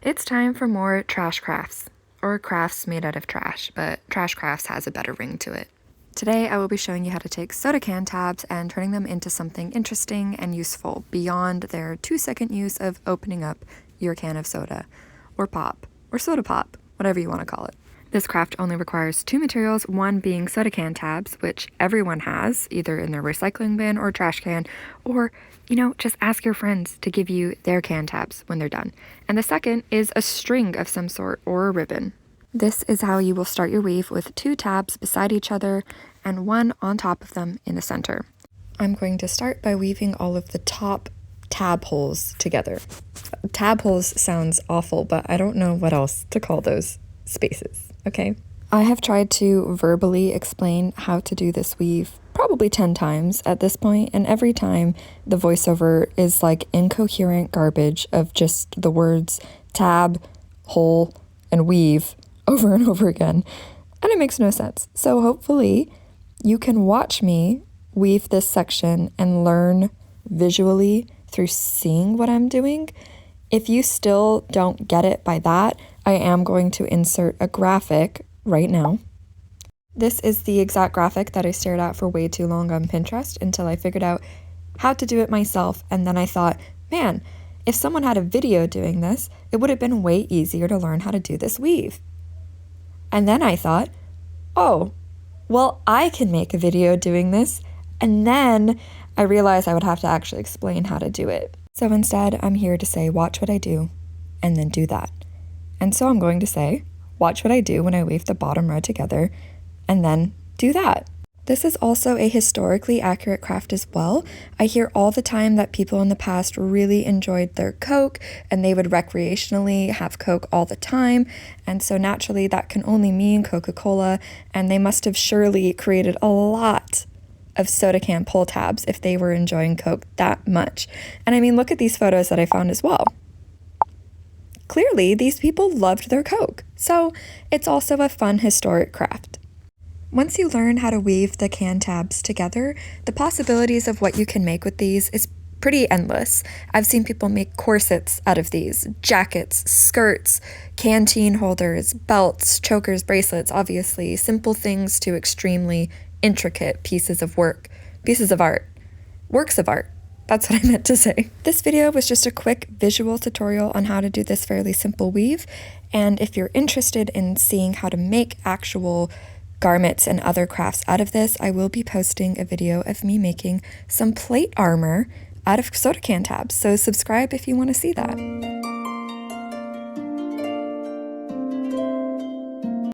It's time for more trash crafts, or crafts made out of trash, but trash crafts has a better ring to it. Today I will be showing you how to take soda can tabs and turning them into something interesting and useful beyond their 2-second use of opening up your can of soda, or pop, or soda pop, whatever you want to call it. This craft only requires 2 materials, one being soda can tabs, which everyone has, either in their recycling bin or trash can, or, just ask your friends to give you their can tabs when they're done. And the second is a string of some sort or a ribbon. This is how you will start your weave, with 2 tabs beside each other and one on top of them in the center. I'm going to start by weaving all of the top tab holes together. Tab holes sounds awful, but I don't know what else to call those spaces, okay? I have tried to verbally explain how to do this weave probably 10 times at this point, and every time the voiceover is like incoherent garbage of just the words tab, hole, and weave over and over again, and it makes no sense. So hopefully you can watch me weave this section and learn visually through seeing what I'm doing. If you still don't get it by that, I am going to insert a graphic right now. This is the exact graphic that I stared at for way too long on Pinterest until I figured out how to do it myself, and then I thought, man, if someone had a video doing this, it would have been way easier to learn how to do this weave. And then I thought, oh, well, I can make a video doing this, and then I realized I would have to actually explain how to do it. So instead, I'm here to say, watch what I do, and then do that. And so I'm going to say, watch what I do when I weave the bottom row together, and then do that. This is also a historically accurate craft as well. I hear all the time that people in the past really enjoyed their Coke, and they would recreationally have Coke all the time, and so naturally that can only mean Coca-Cola, and they must have surely created a lot of soda can pull tabs if they were enjoying Coke that much. And I mean, look at these photos that I found as well. Clearly, these people loved their Coke, so it's also a fun historic craft. Once you learn how to weave the can tabs together, the possibilities of what you can make with these is pretty endless. I've seen people make corsets out of these, jackets, skirts, canteen holders, belts, chokers, bracelets, obviously, simple things to extremely intricate pieces of art. Works of art. That's what I meant to say. This video was just a quick visual tutorial on how to do this fairly simple weave, and if you're interested in seeing how to make actual garments and other crafts out of this, I will be posting a video of me making some plate armor out of soda can tabs, so subscribe if you want to see that.